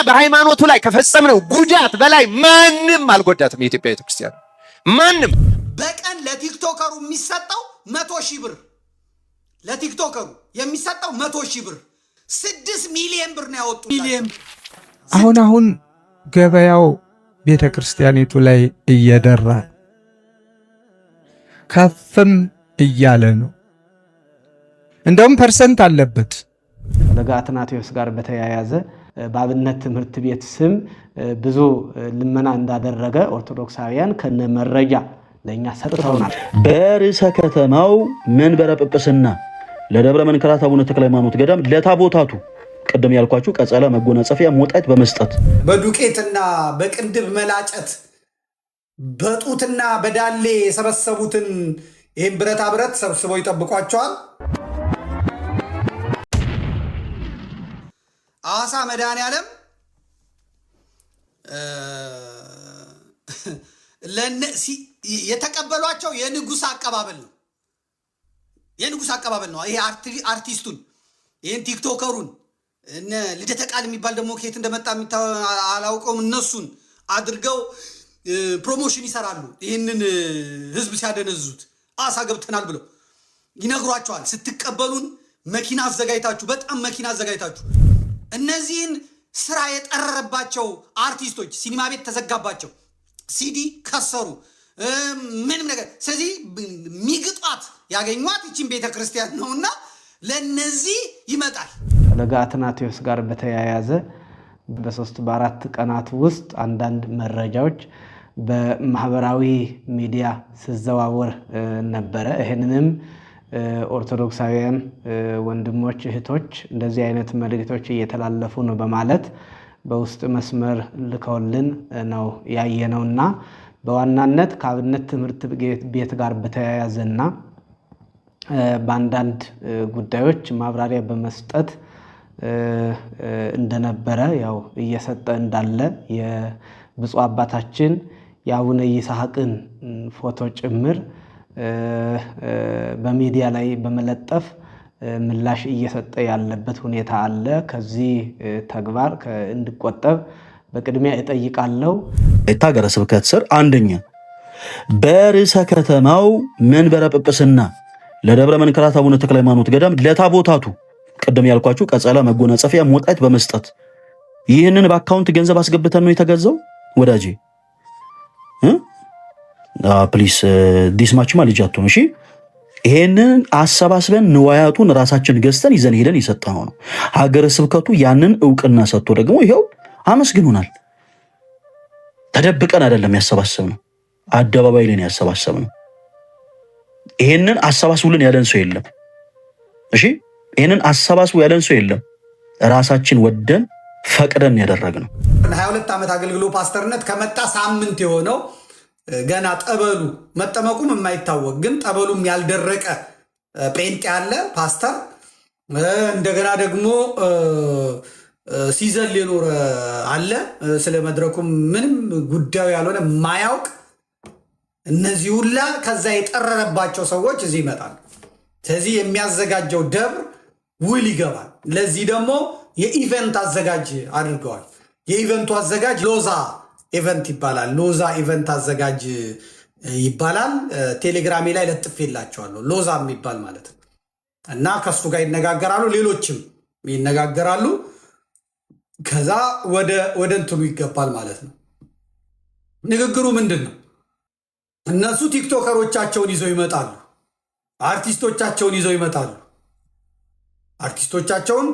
በሃይማኖቱ ላይ ከፈጸምነው ጉዳት በላይ ማንም አልጎዳትም የኢትዮጵያ ቤተክርስቲያን ማንም። በቀን ለቲክቶከሩ የሚሰጠው 100,000 ብር ለቲክቶከሩ የሚሰጠው 100,000 ብር 6 ሚሊዮን ብር ነው ያወጡት። አሁን ገበያው ቤተክርስቲያኒቱ ላይ እየደራ ከፍም እያለ ነው። እንደውም ፐርሰንት አለበት። ለጋትናቴዎስ ጋር በተያያዘ በአብነት ትምህርት ቤት ስም ብዙ ልመና እንዳደረገ ኦርቶዶክሳውያን ከነ መረጃ ለኛ ሰጥተውናል። በርዕሰ ከተማው መንበረ ጵጵስና ለደብረ መንክራት አቡነ ተክለ ሃይማኖት ገዳም ለታቦታቱ ቀደም ያልኳችሁ ቀጸላ መጎናጸፊያ ሞጣት በመስጠት በዱቄትና በቅንድብ መላጨት በጡትና በዳሌ የሰበሰቡትን ይህን ብረታ ብረት ሰብስበው ይጠብቋቸዋል። ሐዋሳ መድኃኔዓለም የተቀበሏቸው የንጉሥ አቀባበል ነው። የንጉሥ አቀባበል ነው። ይሄ አርቲስቱን ይህን ቲክቶከሩን እነ ልደተ ቃል የሚባል ደግሞ ከየት እንደመጣ አላውቀውም። እነሱን አድርገው ፕሮሞሽን ይሰራሉ። ይህንን ህዝብ ሲያደነዙት አሳ ገብተናል ብለው ይነግሯቸዋል። ስትቀበሉን መኪና አዘጋጅታችሁ፣ በጣም መኪና አዘጋጅታችሁ። እነዚህን ስራ የጠረረባቸው አርቲስቶች ሲኒማ ቤት ተዘጋባቸው፣ ሲዲ ከሰሩ፣ ምንም ነገር። ስለዚህ ሚግጧት ያገኟት ይችን ቤተክርስቲያን ነውና ለነዚህ ይመጣል። ለጋትናቴዎስ ጋር በተያያዘ በ3 በ4 ቀናት ውስጥ አንዳንድ መረጃዎች በማህበራዊ ሚዲያ ሲዘዋወር ነበረ። ይሄንንም ኦርቶዶክሳውያን ወንድሞች እህቶች እንደዚህ አይነት መልእክቶች እየተላለፉ ነው በማለት በውስጥ መስመር ልከውልን ነው ያየነውና በዋናነት ከአብነት ትምህርት ቤት ጋር በተያያዘና በአንዳንድ ጉዳዮች ማብራሪያ በመስጠት እንደነበረ ያው እየሰጠ እንዳለ የብፁዕ አባታችን የአቡነ ይስሐቅን ፎቶ ጭምር በሚዲያ ላይ በመለጠፍ ምላሽ እየሰጠ ያለበት ሁኔታ አለ። ከዚህ ተግባር እንዲቆጠብ በቅድሚያ እጠይቃለሁ። የሀገረ ስብከት ስር አንደኛ በርዕሰ ከተማው መንበረ ጵጵስና ለደብረ መንክራት አቡነ ተክለ ሃይማኖት ገዳም ለታቦታቱ ቀደም ያልኳችሁ ቀጸላ መጎናጸፊያ ሞጣት በመስጠት ይህንን በአካውንት ገንዘብ አስገብተን ነው የተገዛው ወዳጄ። ፕሊስ ዲስማችማ ልጅ አትሆኑ እሺ። ይሄንን አሰባስበን ንዋያቱን ራሳችን ገዝተን ይዘን ሄደን የሰጠነው ነው። ሀገረ ስብከቱ ያንን እውቅና ሰጥቶ ደግሞ ይሄው አመስግኑናል። ተደብቀን አይደለም ያሰባሰብነው፣ አደባባይ ላይ ያሰባሰብነው። ይሄንን አሰባስቡልን ያለን ሰው የለም እሺ። ይሄንን አሰባስቡ ያለን ሰው የለም። ራሳችን ወደን ፈቅደን ያደረግነው 22 ዓመት አገልግሎ ፓስተርነት ከመጣ ሳምንት የሆነው ገና ጠበሉ መጠመቁም የማይታወቅ ግን ጠበሉም ያልደረቀ ጴንጤ ያለ ፓስተር እንደገና ደግሞ ሲዘል የኖረ አለ። ስለ መድረኩም ምንም ጉዳዩ ያልሆነ ማያውቅ እነዚህ ሁላ ከዛ የጠረረባቸው ሰዎች እዚህ ይመጣሉ። ስለዚህ የሚያዘጋጀው ደብር ውል ይገባል። ለዚህ ደግሞ የኢቨንት አዘጋጅ አድርገዋል። የኢቨንቱ አዘጋጅ ሎዛ ኢቨንት ይባላል። ሎዛ ኢቨንት አዘጋጅ ይባላል። ቴሌግራሜ ላይ ለጥፌላቸዋለሁ። ሎዛ የሚባል ማለት ነው። እና ከሱ ጋር ይነጋገራሉ፣ ሌሎችም ይነጋገራሉ። ከዛ ወደ እንትኑ ይገባል ማለት ነው። ንግግሩ ምንድን ነው? እነሱ ቲክቶከሮቻቸውን ይዘው ይመጣሉ። አርቲስቶቻቸውን ይዘው ይመጣሉ።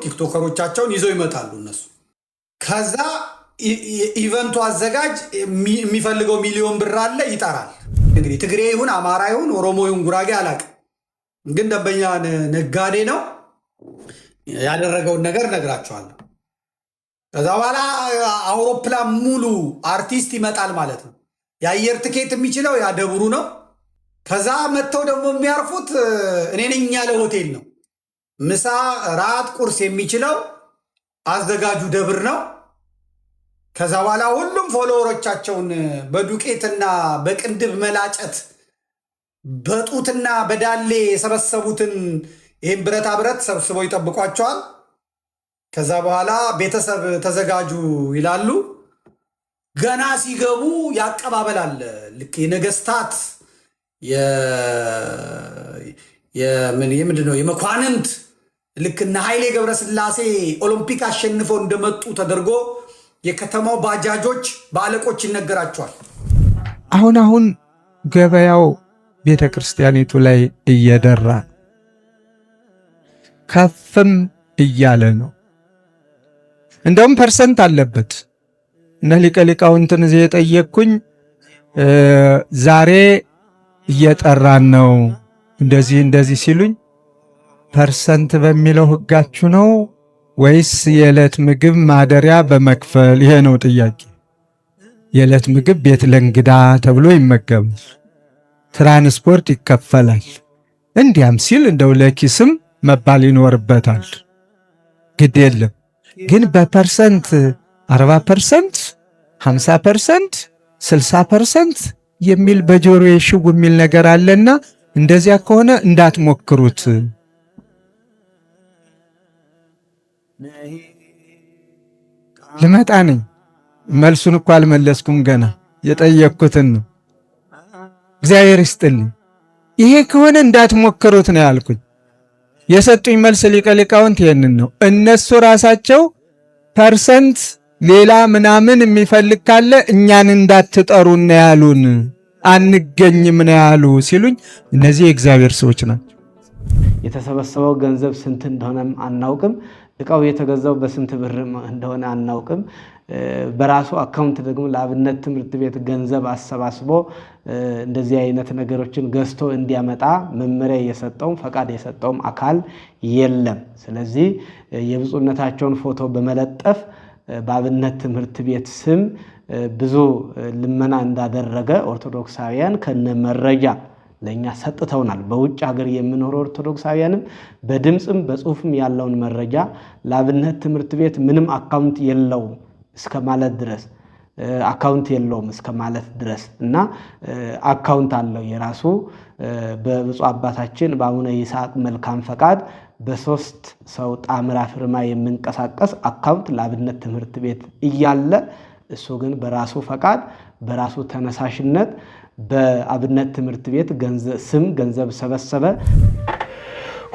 ቲክቶከሮቻቸውን ይዘው ይመጣሉ እነሱ። ከዛ ኢቨንቱ አዘጋጅ የሚፈልገው ሚሊዮን ብር አለ፣ ይጠራል። እንግዲህ ትግሬ ይሁን አማራ ይሁን ኦሮሞ ይሁን ጉራጌ አላውቅም፣ ግን ደንበኛ ነጋዴ ነው። ያደረገውን ነገር ነግራቸዋለሁ። ከዛ በኋላ አውሮፕላን ሙሉ አርቲስት ይመጣል ማለት ነው። የአየር ትኬት የሚችለው ያ ደብሩ ነው። ከዛ መጥተው ደግሞ የሚያርፉት እኔ ነኝ ያለ ሆቴል ነው። ምሳ፣ ራት፣ ቁርስ የሚችለው አዘጋጁ ደብር ነው። ከዛ በኋላ ሁሉም ፎሎወሮቻቸውን በዱቄትና በቅንድብ መላጨት በጡትና በዳሌ የሰበሰቡትን ይህን ብረታ ብረት ሰብስበው ይጠብቋቸዋል። ከዛ በኋላ ቤተሰብ ተዘጋጁ ይላሉ። ገና ሲገቡ ያቀባበላል። ልክ የነገስታት ምንድን ነው የመኳንንት ልክ እነ ኃይሌ ገብረስላሴ ኦሎምፒክ አሸንፈው እንደመጡ ተደርጎ የከተማው ባጃጆች በአለቆች ይነገራቸዋል። አሁን ገበያው ቤተ ክርስቲያኒቱ ላይ እየደራ ከፍም እያለ ነው። እንደውም ፐርሰንት አለበት። እነ ሊቀ ሊቃውንትን እዚህ የጠየቅኩኝ ዛሬ እየጠራን ነው እንደዚህ ሲሉኝ ፐርሰንት በሚለው ሕጋችሁ ነው ወይስ የዕለት ምግብ ማደሪያ በመክፈል? ይሄ ነው ጥያቄ። የዕለት ምግብ ቤት ለእንግዳ ተብሎ ይመገባል፣ ትራንስፖርት ይከፈላል። እንዲያም ሲል እንደው ለኪስም መባል ይኖርበታል። ግድ የለም ግን በፐርሰንት 40%፣ 50%፣ 60% የሚል በጆሮ የሽው የሚል ነገር አለና እንደዚያ ከሆነ እንዳትሞክሩት። ልመጣ ነኝ። መልሱን እኮ አልመለስኩም ገና የጠየቅኩትን ነው። እግዚአብሔር ይስጥልኝ። ይሄ ከሆነ እንዳትሞክሩት ነው ያልኩኝ። የሰጡኝ መልስ ሊቀ ሊቃውንት ይሄንን ነው። እነሱ ራሳቸው ፐርሰንት ሌላ ምናምን የሚፈልግ ካለ እኛን እንዳትጠሩ ነው ያሉን፣ አንገኝም ነው ያሉ ሲሉኝ እነዚህ የእግዚአብሔር ሰዎች ናቸው። የተሰበሰበው ገንዘብ ስንት እንደሆነም አናውቅም። እቃው የተገዛው በስንት ብር እንደሆነ አናውቅም። በራሱ አካውንት ደግሞ ለአብነት ትምህርት ቤት ገንዘብ አሰባስቦ እንደዚህ አይነት ነገሮችን ገዝቶ እንዲያመጣ መመሪያ የሰጠውም ፈቃድ የሰጠውም አካል የለም። ስለዚህ የብፁዕነታቸውን ፎቶ በመለጠፍ በአብነት ትምህርት ቤት ስም ብዙ ልመና እንዳደረገ ኦርቶዶክሳውያን ከነ መረጃ ለኛ ሰጥተውናል። በውጭ ሀገር የምኖር ኦርቶዶክሳውያንም በድምጽም በጽሁፍም ያለውን መረጃ ለአብነት ትምህርት ቤት ምንም አካውንት የለውም እስከ ማለት ድረስ አካውንት የለውም እስከ ማለት ድረስ እና አካውንት አለው የራሱ በብፁዕ አባታችን በአቡነ ይስሐቅ መልካም ፈቃድ በሶስት ሰው ጣምራ ፍርማ የምንቀሳቀስ አካውንት ለአብነት ትምህርት ቤት እያለ እሱ ግን በራሱ ፈቃድ በራሱ ተነሳሽነት በአብነት ትምህርት ቤት ስም ገንዘብ ሰበሰበ።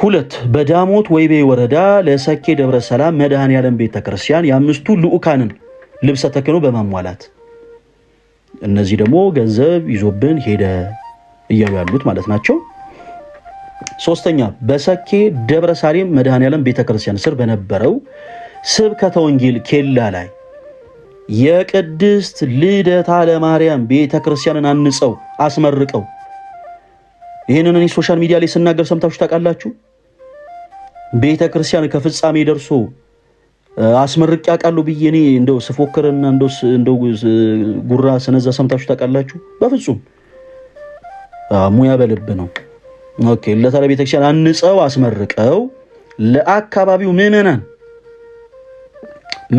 2 በዳሞት ወይቤ ወረዳ ለሰኬ ደብረ ሰላም መድኃኔዓለም ቤተክርስቲያን የአምስቱ ልዑካንን ልብሰ ተክህኖ በማሟላት እነዚህ ደግሞ ገንዘብ ይዞብን ሄደ እያሉ ያሉት ማለት ናቸው። 3ኛ በሰኬ ደብረ ሳሌም መድኃኔዓለም ቤተክርስቲያን ስር በነበረው ስብከተ ወንጌል ኬላ ላይ የቅድስት ልደታ ለማርያም ቤተክርስቲያንን አንጸው አስመርቀው ይሄንን እኔ ሶሻል ሚዲያ ላይ ስናገር ሰምታችሁ ታውቃላችሁ። ቤተክርስቲያን ከፍጻሜ ደርሶ አስመርቅ ያቃሉ ብዬ እኔ እንደው ስፎክርና እንደው ጉራ ስነዛ ሰምታችሁ ታውቃላችሁ? በፍጹም ሙያ በልብ ነው። ኦኬ ለታላ ቤተክርስቲያን አንጸው አስመርቀው ለአካባቢው ምዕመናን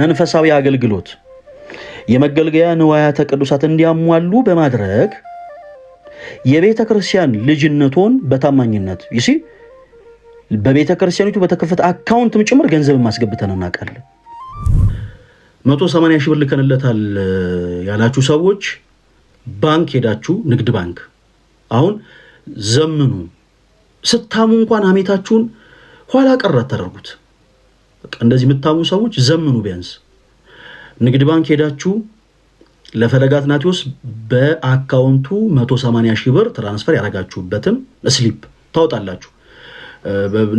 መንፈሳዊ አገልግሎት የመገልገያ ንዋያተ ቅዱሳት እንዲያሟሉ በማድረግ የቤተ ክርስቲያን ልጅነቶን በታማኝነት ይሲ በቤተ ክርስቲያኒቱ በተከፈተ አካውንትም ጭምር ገንዘብ ማስገብተን እናውቃለን። 180 ሺህ ብር ልከንለታል ያላችሁ ሰዎች ባንክ ሄዳችሁ ንግድ ባንክ አሁን ዘምኑ ስታሙ እንኳን አሜታችሁን ኋላ ቀረት ተደርጉት። በቃ እንደዚህ የምታሙ ሰዎች ዘምኑ። ቢያንስ ንግድ ባንክ ሄዳችሁ ለፈለገ አትናቴዎስ በአካውንቱ 180 ሺህ ብር ትራንስፈር ያደረጋችሁበትን ስሊፕ ታወጣላችሁ።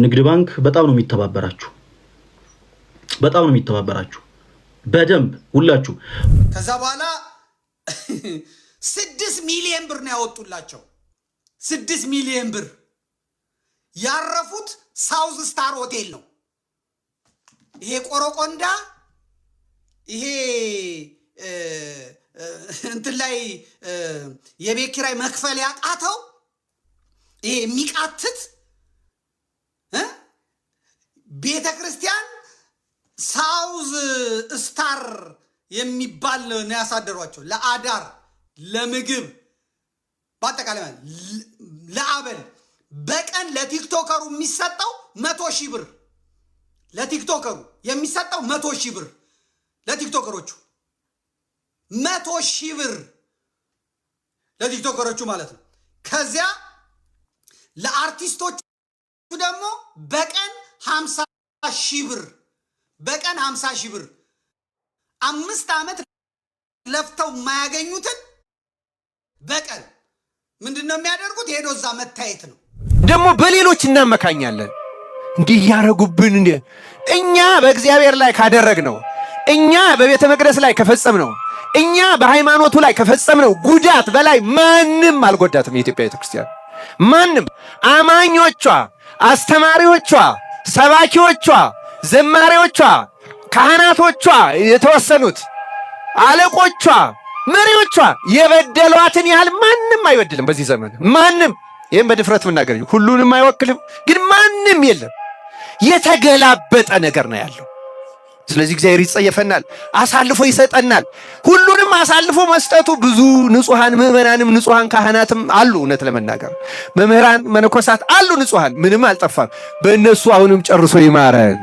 ንግድ ባንክ በጣም ነው የሚተባበራችሁ በደንብ ሁላችሁ። ከዛ በኋላ 6 ሚሊዮን ብር ነው ያወጡላቸው። 6 ሚሊዮን ብር ያረፉት ሳውዝ ስታር ሆቴል ነው። ይሄ ቆሮቆንዳ ይሄ እንትን ላይ የቤት ኪራይ መክፈል ያቃተው ይሄ የሚቃትት ቤተ ክርስቲያን ሳውዝ ስታር የሚባል ነው ያሳደሯቸው። ለአዳር፣ ለምግብ፣ በአጠቃላይ ለአበል በቀን ለቲክቶከሩ የሚሰጠው 100 ሺህ ብር ለቲክቶከሩ የሚሰጠው 100,000 ብር ለቲክቶከሮቹ 100,000 ብር ለቲክቶከሮቹ ማለት ነው። ከዚያ ለአርቲስቶቹ ደግሞ በቀን 50,000 ብር በቀን 50,000 ብር 5 ዓመት ለፍተው የማያገኙትን በቀን ምንድነው የሚያደርጉት? ሄዶ እዛ መታየት ነው። ደግሞ በሌሎች እናመካኛለን። እንዲህ ያረጉብን እኛ በእግዚአብሔር ላይ ካደረግነው፣ እኛ በቤተ መቅደስ ላይ ከፈጸምነው፣ እኛ በሃይማኖቱ ላይ ከፈጸምነው ጉዳት በላይ ማንም አልጎዳትም የኢትዮጵያ ቤተክርስቲያን። ማንም አማኞቿ፣ አስተማሪዎቿ፣ ሰባኪዎቿ፣ ዘማሪዎቿ፣ ካህናቶቿ፣ የተወሰኑት አለቆቿ፣ መሪዎቿ የበደሏትን ያህል ማንም አይበድልም በዚህ ዘመን ማንም። ይህም በድፍረት መናገር ሁሉንም አይወክልም፣ ግን ማንም የለም። የተገላበጠ ነገር ነው ያለው። ስለዚህ እግዚአብሔር ይጸየፈናል፣ አሳልፎ ይሰጠናል። ሁሉንም አሳልፎ መስጠቱ ብዙ ንጹሃን ምዕመናንም ንጹሃን ካህናትም አሉ። እውነት ለመናገር መምህራን መነኮሳት አሉ ንጹሃን፣ ምንም አልጠፋም። በእነሱ አሁንም ጨርሶ ይማረን።